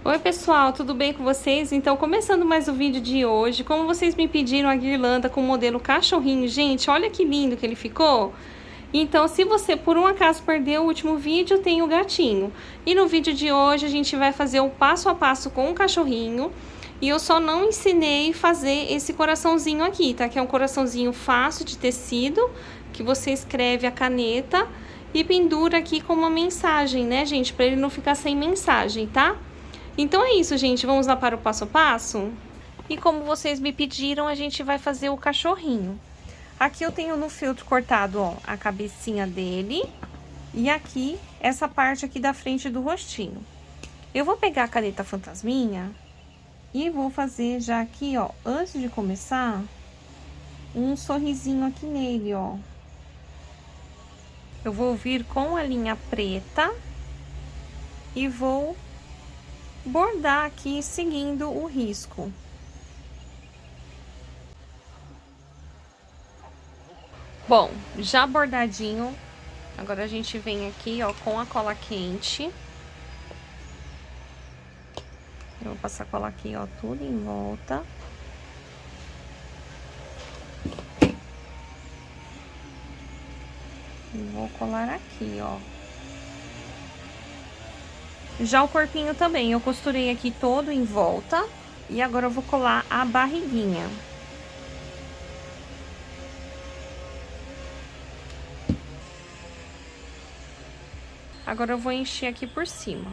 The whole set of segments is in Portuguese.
Oi pessoal, tudo bem com vocês? Então, começando mais o vídeo de hoje, como vocês me pediram a guirlanda com o modelo cachorrinho, gente, olha que lindo que ele ficou. Então, se você por um acaso perdeu o último vídeo, tem o gatinho. E no vídeo de hoje a gente vai fazer o passo a passo com o cachorrinho. E eu só não ensinei a fazer esse coraçãozinho aqui, tá? Que é um coraçãozinho fácil de tecido, que você escreve a caneta e pendura aqui com uma mensagem, né, gente? Pra ele não ficar sem mensagem, tá? Então é isso, gente. Vamos lá para o passo a passo? E como vocês me pediram, a gente vai fazer o cachorrinho. Aqui eu tenho no feltro cortado, ó, a cabecinha dele. E aqui, essa parte aqui da frente do rostinho. Eu vou pegar a caneta fantasminha e vou fazer já aqui, ó, antes de começar, um sorrisinho aqui nele, ó. Eu vou vir com a linha preta e vou bordar aqui seguindo o risco. Bom, já bordadinho, agora a gente vem aqui, ó, com a cola quente. Eu vou passar cola aqui, ó, tudo em volta. E vou colar aqui, ó. Já o corpinho também, eu costurei aqui todo em volta. E agora eu vou colar a barriguinha. Agora eu vou encher aqui por cima.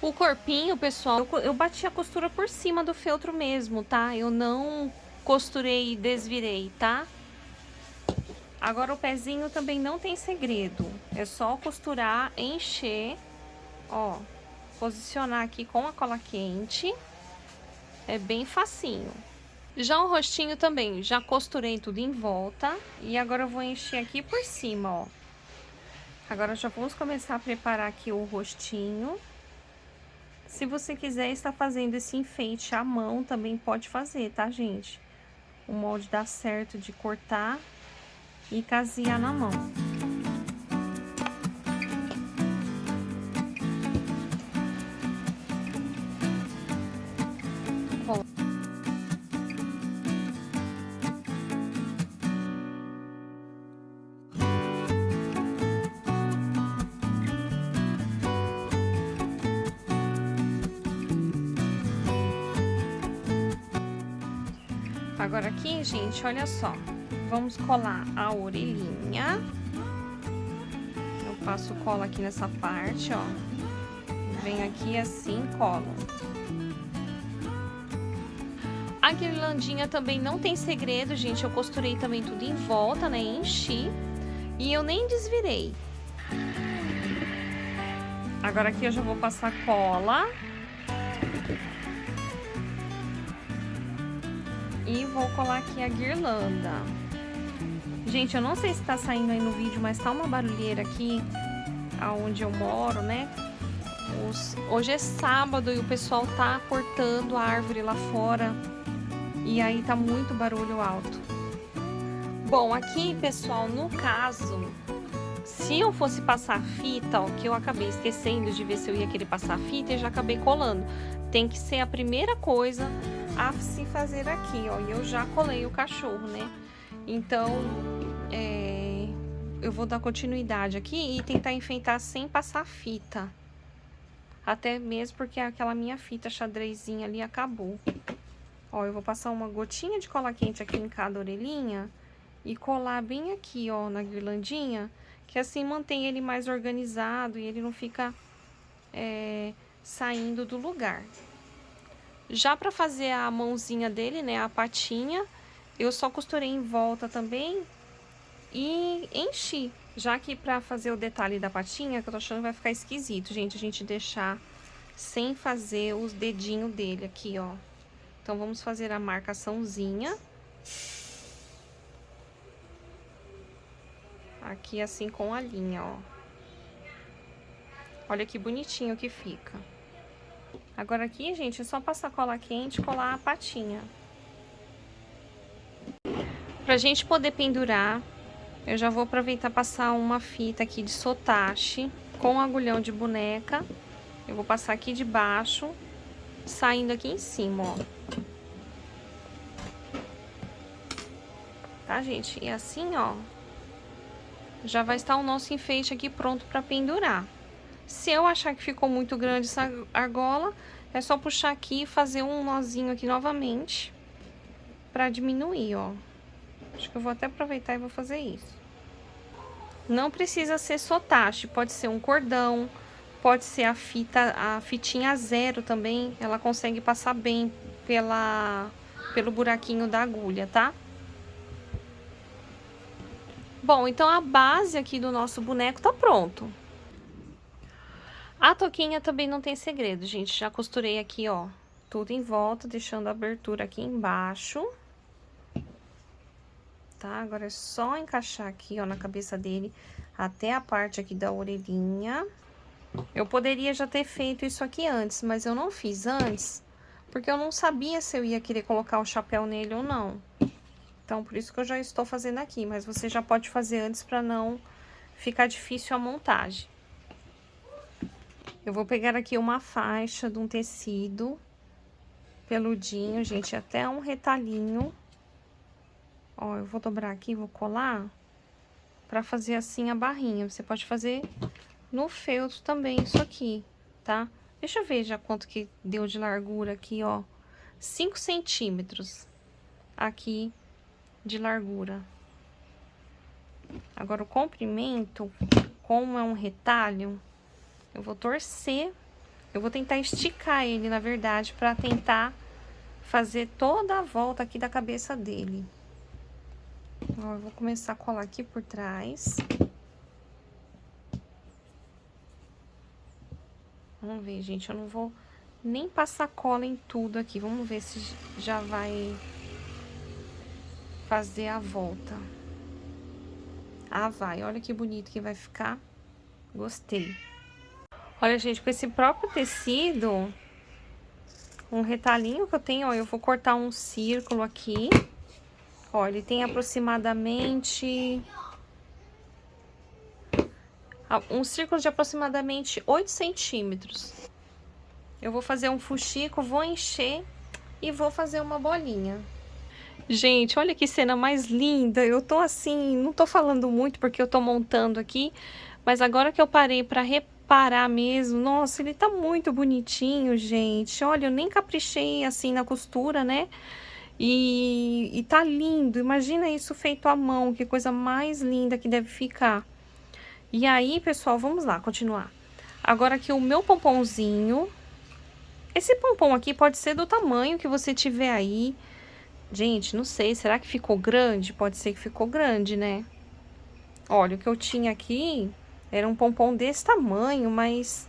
O corpinho, pessoal, eu bati a costura por cima do feltro mesmo, tá? Eu não costurei e desvirei, tá? Agora o pezinho também não tem segredo. É só costurar, encher, ó, posicionar aqui com a cola quente. É bem facinho. Já o rostinho também, já costurei tudo em volta. E agora eu vou encher aqui por cima, ó. Agora já vamos começar a preparar aqui o rostinho. Se você quiser estar fazendo esse enfeite à mão, também pode fazer, tá, gente? O molde dá certo de cortar e casear na mão. Agora aqui, gente, olha só. Vamos colar a orelhinha. Eu passo cola aqui nessa parte, ó. Vem aqui assim, colo. A guirlandinha também não tem segredo, gente. Eu costurei também tudo em volta, né? Enchi. E eu nem desvirei. Agora aqui eu já vou passar cola. E vou colar aqui a guirlanda. Gente, eu não sei se tá saindo aí no vídeo, mas tá uma barulheira aqui, aonde eu moro, né? Hoje é sábado e o pessoal tá cortando a árvore lá fora. E aí tá muito barulho alto. Bom, aqui, pessoal, no caso, se eu fosse passar fita, ó, que eu acabei esquecendo de ver se eu ia querer passar fita e já acabei colando. Tem que ser a primeira coisa a se fazer aqui, ó. E eu já colei o cachorro, né? Então, eu vou dar continuidade aqui e tentar enfeitar sem passar fita. Até mesmo porque aquela minha fita xadrezinha ali acabou. Ó, eu vou passar uma gotinha de cola quente aqui em cada orelhinha e colar bem aqui, ó, na guirlandinha, que assim mantém ele mais organizado e ele não fica saindo do lugar. Já pra fazer a mãozinha dele, né, a patinha, eu só costurei em volta também e enchi. Já que pra fazer o detalhe da patinha, que eu tô achando que vai ficar esquisito, gente, a gente deixar sem fazer os dedinhos dele aqui, ó. Então, vamos fazer a marcaçãozinha. Aqui, assim, com a linha, ó. Olha que bonitinho que fica. Agora aqui, gente, é só passar cola quente e colar a patinha. Pra gente poder pendurar Eu já vou aproveitar e passar uma fita aqui de sotache com agulhão de boneca. Eu vou passar aqui de baixo, saindo aqui em cima, ó. Tá, gente? E assim, ó, já vai estar o nosso enfeite aqui pronto pra pendurar. Se eu achar que ficou muito grande essa argola, é só puxar aqui e fazer um nozinho aqui novamente pra diminuir, ó. Acho que eu vou até aproveitar e vou fazer isso. Não precisa ser sotache, pode ser um cordão, pode ser a fitinha zero também, ela consegue passar bem pelo buraquinho da agulha, tá? Bom, então a base aqui do nosso boneco tá pronto. A touquinha também não tem segredo, gente. Já costurei aqui, ó, tudo em volta, deixando a abertura aqui embaixo. Tá? Agora é só encaixar aqui, ó, na cabeça dele, até a parte aqui da orelhinha. Eu poderia já ter feito isso aqui antes, mas eu não fiz antes, porque eu não sabia se eu ia querer colocar o chapéu nele ou não. Então, por isso que eu já estou fazendo aqui, mas você já pode fazer antes para não ficar difícil a montagem. Eu vou pegar aqui uma faixa de um tecido peludinho, gente, até um retalhinho. Ó, eu vou dobrar aqui, vou colar pra fazer assim a barrinha. Você pode fazer no feltro também isso aqui, tá? Deixa eu ver já quanto que deu de largura aqui, ó. 5 centímetros aqui de largura. Agora, o comprimento, como é um retalho, eu vou torcer, eu vou tentar esticar ele, na verdade, pra tentar fazer toda a volta aqui da cabeça dele. Ó, eu vou começar a colar aqui por trás. Vamos ver, gente, eu não vou nem passar cola em tudo aqui. Vamos ver se já vai fazer a volta. Ah, vai. Olha que bonito que vai ficar. Gostei. Olha, gente, com esse próprio tecido, um retalhinho que eu tenho, ó, eu vou cortar um círculo aqui. Ó, ele tem aproximadamente... um círculo de aproximadamente 8 centímetros. Eu vou fazer um fuxico, vou encher e vou fazer uma bolinha. Gente, olha que cena mais linda. Eu tô assim, não tô falando muito porque eu tô montando aqui, mas agora que eu parei pra reparar mesmo, nossa, ele tá muito bonitinho, gente. Olha, eu nem caprichei assim na costura, né? E tá lindo. Imagina isso feito à mão, que coisa mais linda que deve ficar. E aí, pessoal, vamos lá, continuar. Agora aqui o meu pomponzinho. Esse pompom aqui pode ser do tamanho que você tiver aí. Gente, não sei, será que ficou grande? Pode ser que ficou grande, né? Olha, o que eu tinha aqui era um pompom desse tamanho, mas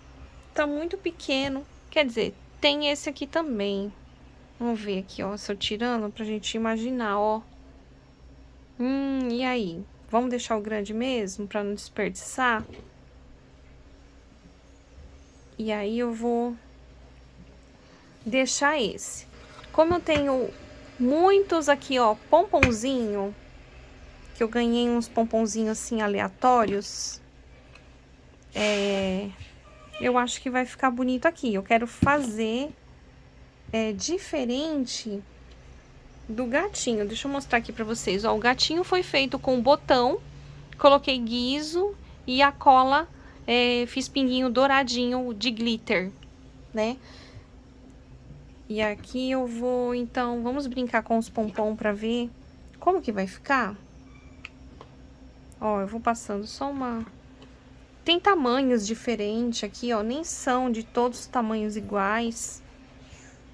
tá muito pequeno. Quer dizer, tem esse aqui também. Vamos ver aqui, ó, se eu tirando pra gente imaginar, ó. E aí? Vamos deixar o grande mesmo, pra não desperdiçar? E aí, eu vou deixar esse. Como eu tenho muitos aqui, ó, pomponzinho, que eu ganhei uns pomponzinhos assim, aleatórios, eu acho que vai ficar bonito aqui. Eu quero fazer diferente do gatinho. Deixa eu mostrar aqui pra vocês, ó. O gatinho foi feito com botão, coloquei guiso e a cola, fiz pinguinho douradinho de glitter, né? E aqui eu vou, então, vamos brincar com os pompom pra ver como que vai ficar. Ó, eu vou passando só uma... Tem tamanhos diferentes aqui, ó, nem são de todos os tamanhos iguais.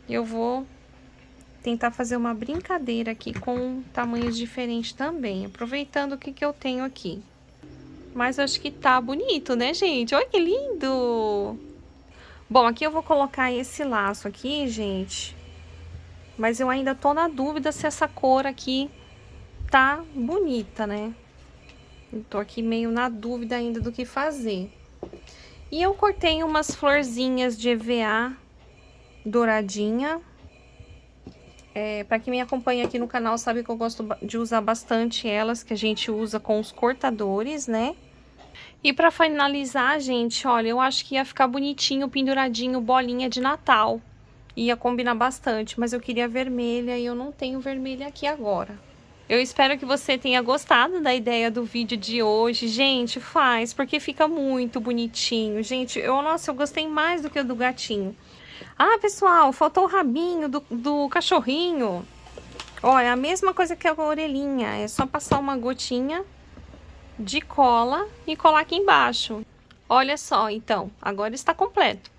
Eu vou tentar fazer uma brincadeira aqui com tamanhos diferentes também, aproveitando o que eu tenho aqui. Mas eu acho que tá bonito, né, gente? Olha que lindo! Bom, aqui eu vou colocar esse laço aqui, gente. Mas eu ainda tô na dúvida se essa cor aqui tá bonita, né? Eu tô aqui meio na dúvida ainda do que fazer. E eu cortei umas florzinhas de EVA douradinha. Para quem me acompanha aqui no canal sabe que eu gosto de usar bastante elas, que a gente usa com os cortadores, né? E para finalizar, gente, olha, eu acho que ia ficar bonitinho, penduradinho, bolinha de Natal. Ia combinar bastante, mas eu queria vermelha e eu não tenho vermelha aqui agora. Eu espero que você tenha gostado da ideia do vídeo de hoje. Gente, faz, porque fica muito bonitinho. Gente, nossa, eu gostei mais do que o do gatinho. Ah, pessoal, faltou o rabinho do cachorrinho. Olha, é a mesma coisa que a orelhinha. É só passar uma gotinha de cola e colar aqui embaixo. Olha só, então, agora está completo.